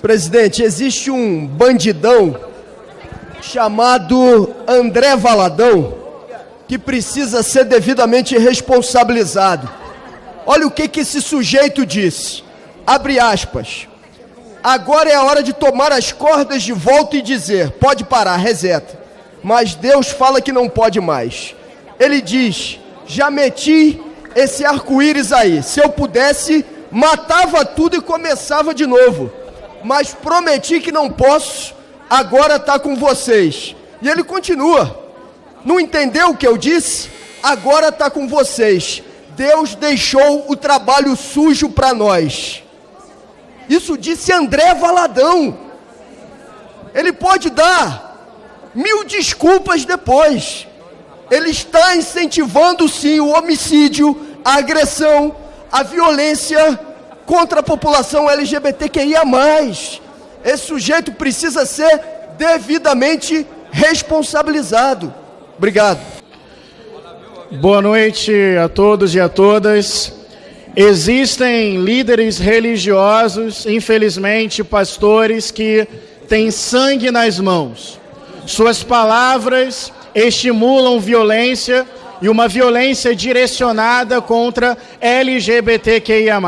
Presidente, existe um bandidão chamado André Valadão que precisa ser devidamente responsabilizado. Olha o que esse sujeito disse. Abre aspas. Agora é a hora de tomar as cordas de volta e dizer, pode parar, reseta. Mas Deus fala que não pode mais. Ele diz, já meti esse arco-íris aí. Se eu pudesse, matava tudo e começava de novo. Mas prometi que não posso, agora está com vocês. E ele continua. Não entendeu o que eu disse? Agora está com vocês. Deus deixou o trabalho sujo para nós. Isso disse André Valadão. Ele pode dar 1000 desculpas depois. Ele está incentivando sim o homicídio, a agressão, a violência contra a população LGBTQIA+. Esse sujeito precisa ser devidamente responsabilizado. Obrigado. Boa noite a todos e a todas. Existem líderes religiosos, infelizmente pastores, que têm sangue nas mãos. Suas palavras estimulam violência e uma violência direcionada contra LGBTQIA+.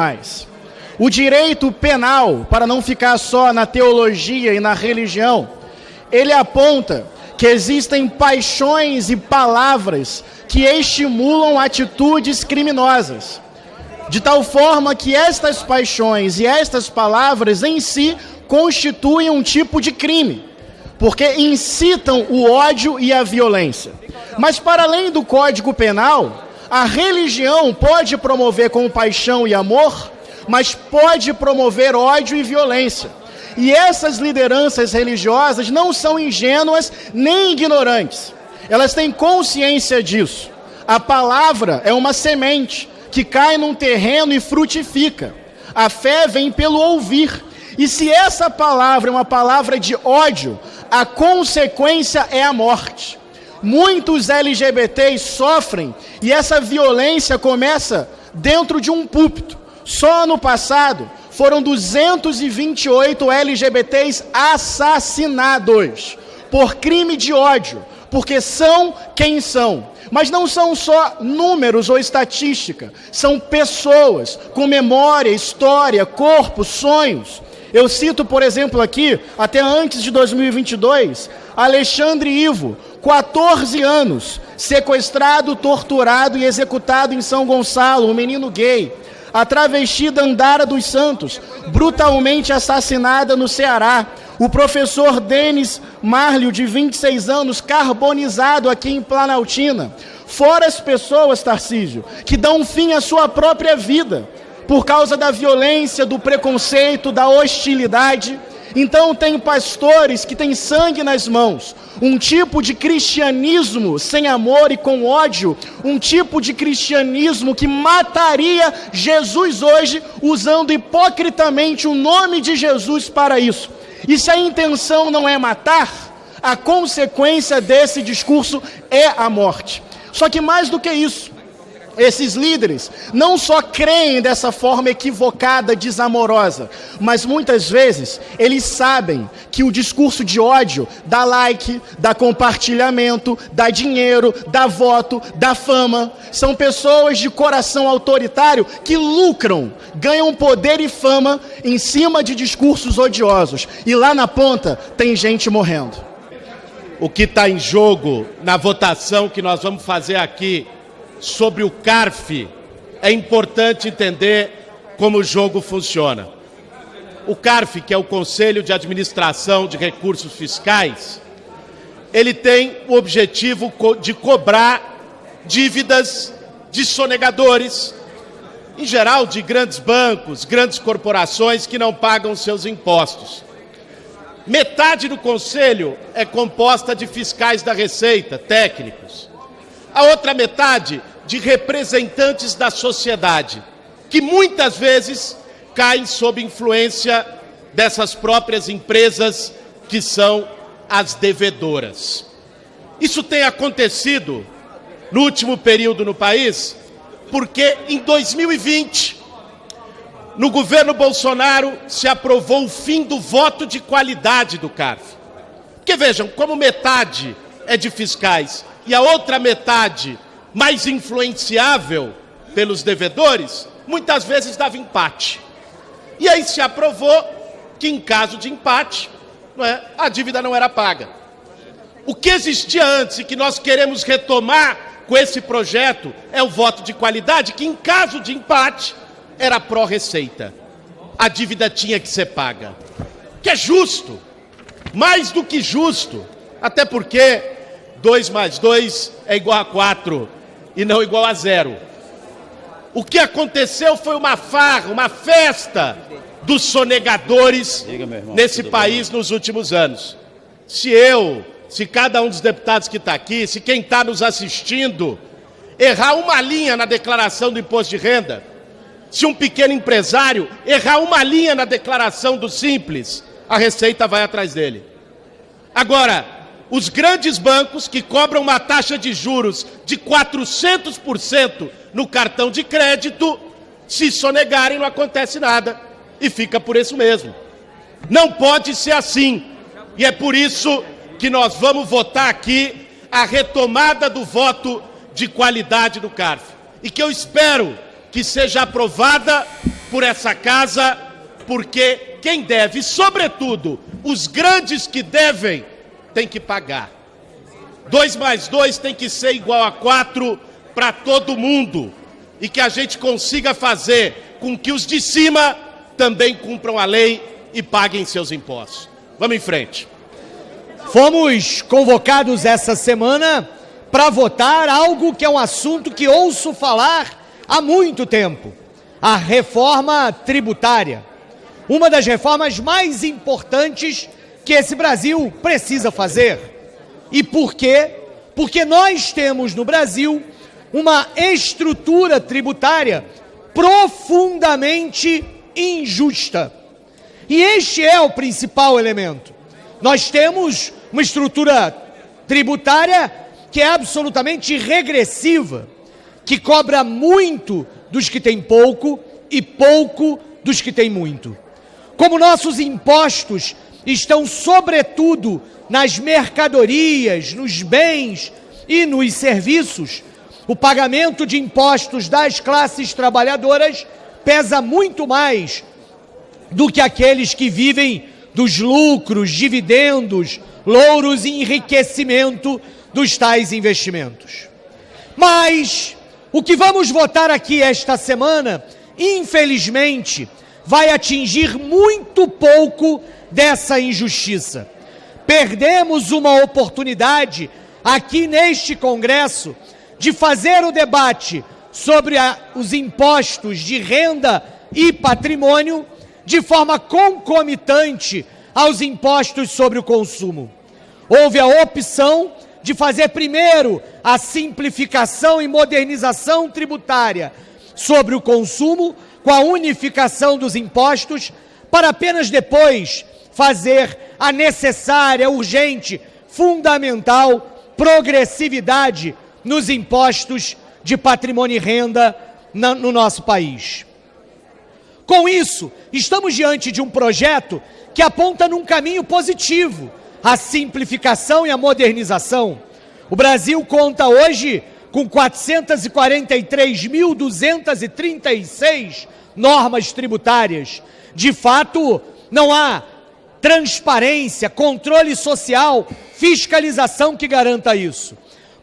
O direito penal, para não ficar só na teologia e na religião, ele aponta que existem paixões e palavras que estimulam atitudes criminosas, de tal forma que estas paixões e estas palavras em si constituem um tipo de crime, porque incitam o ódio e a violência. Mas para além do Código Penal, a religião pode promover compaixão e amor, mas pode promover ódio e violência. E essas lideranças religiosas não são ingênuas nem ignorantes. Elas têm consciência disso. A palavra é uma semente que cai num terreno e frutifica. A fé vem pelo ouvir. E se essa palavra é uma palavra de ódio, a consequência é a morte. Muitos LGBTs sofrem e essa violência começa dentro de um púlpito. Só ano passado foram 228 LGBTs assassinados por crime de ódio, porque são quem são. Mas não são só números ou estatística, são pessoas com memória, história, corpo, sonhos. Eu cito, por exemplo, aqui, até antes de 2022, Alexandre Ivo, 14 anos, sequestrado, torturado e executado em São Gonçalo, um menino gay. A travesti Dandara dos Santos, brutalmente assassinada no Ceará. O professor Denis Marlio, de 26 anos, carbonizado aqui em Planaltina. Fora as pessoas, Tarcísio, que dão fim à sua própria vida por causa da violência, do preconceito, da hostilidade. Então tem pastores que têm sangue nas mãos, um tipo de cristianismo sem amor e com ódio, um tipo de cristianismo que mataria Jesus hoje, usando hipocritamente o nome de Jesus para isso. E se a intenção não é matar, a consequência desse discurso é a morte. Só que mais do que isso, esses líderes não só creem dessa forma equivocada, desamorosa, mas muitas vezes eles sabem que o discurso de ódio dá like, dá compartilhamento, dá dinheiro, dá voto, dá fama. São pessoas de coração autoritário que lucram, ganham poder e fama em cima de discursos odiosos. E lá na ponta tem gente morrendo. O que está em jogo na votação que nós vamos fazer aqui sobre o CARF, é importante entender como o jogo funciona. O CARF, que é o Conselho de Administração de Recursos Fiscais, ele tem o objetivo de cobrar dívidas de sonegadores, em geral de grandes bancos, grandes corporações que não pagam seus impostos. Metade do Conselho é composta de fiscais da Receita, técnicos. A outra metade de representantes da sociedade, que muitas vezes caem sob influência dessas próprias empresas que são as devedoras. Isso tem acontecido no último período no país, porque em 2020 No governo Bolsonaro se aprovou o fim do voto de qualidade do CARF. Porque vejam, como metade é de fiscais e a outra metade mais influenciável pelos devedores, muitas vezes dava empate. E aí se aprovou que em caso de empate, a dívida não era paga. O que existia antes e que nós queremos retomar com esse projeto é o voto de qualidade, que em caso de empate era pró-receita. A dívida tinha que ser paga. Que é justo, mais do que justo, até porque 2 mais 2 é igual a 4 e não igual a 0. O que aconteceu foi uma farra, uma festa dos sonegadores nesse país nos últimos anos. Se cada um dos deputados que está aqui, se quem está nos assistindo, errar uma linha na declaração do imposto de renda, se um pequeno empresário errar uma linha na declaração do Simples, a Receita vai atrás dele. Agora, os grandes bancos que cobram uma taxa de juros de 400% no cartão de crédito, se sonegarem não acontece nada e fica por isso mesmo. Não pode ser assim. E é por isso que nós vamos votar aqui a retomada do voto de qualidade do CARF. E que eu espero que seja aprovada por essa casa, porque quem deve, sobretudo os grandes que devem, tem que pagar. 2 mais 2 tem que ser igual a 4 para todo mundo. E que a gente consiga fazer com que os de cima também cumpram a lei e paguem seus impostos. Vamos em frente. Fomos convocados essa semana para votar algo que é um assunto que ouço falar há muito tempo: a reforma tributária. Uma das reformas mais importantes que esse Brasil precisa fazer. E por quê? Porque nós temos no Brasil uma estrutura tributária profundamente injusta. E este é o principal elemento. Nós temos uma estrutura tributária que é absolutamente regressiva, que cobra muito dos que têm pouco e pouco dos que têm muito. Como nossos impostos estão sobretudo nas mercadorias, nos bens e nos serviços, o pagamento de impostos das classes trabalhadoras pesa muito mais do que aqueles que vivem dos lucros, dividendos, louros e enriquecimento dos tais investimentos. Mas o que vamos votar aqui esta semana, infelizmente, vai atingir muito pouco dessa injustiça. Perdemos uma oportunidade aqui neste Congresso de fazer o debate sobre os impostos de renda e patrimônio de forma concomitante aos impostos sobre o consumo. Houve a opção de fazer primeiro a simplificação e modernização tributária sobre o consumo, com a unificação dos impostos, para apenas depois fazer a necessária, urgente, fundamental progressividade nos impostos de patrimônio e renda no nosso país. Com isso, estamos diante de um projeto que aponta num caminho positivo, a simplificação e a modernização. O Brasil conta hoje com 443.236 normas tributárias. De fato, não há transparência, controle social, fiscalização que garanta isso.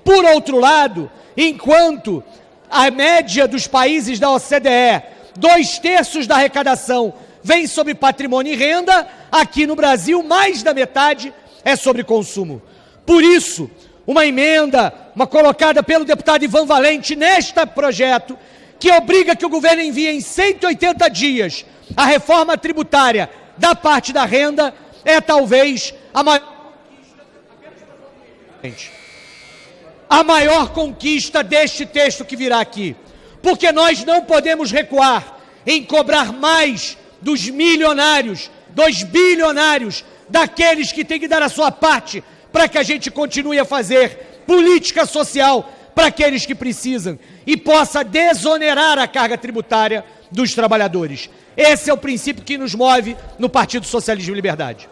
Por outro lado, enquanto a média dos países da OCDE, 2/3 da arrecadação vem sobre patrimônio e renda, aqui no Brasil mais da metade é sobre consumo. Por isso, uma emenda, colocada pelo deputado Ivan Valente neste projeto, que obriga que o governo envie em 180 dias a reforma tributária da parte da renda, é talvez a maior conquista deste texto que virá aqui. Porque nós não podemos recuar em cobrar mais dos milionários, dos bilionários, daqueles que têm que dar a sua parte para que a gente continue a fazer política social para aqueles que precisam e possa desonerar a carga tributária dos trabalhadores. Esse é o princípio que nos move no Partido Socialismo e Liberdade.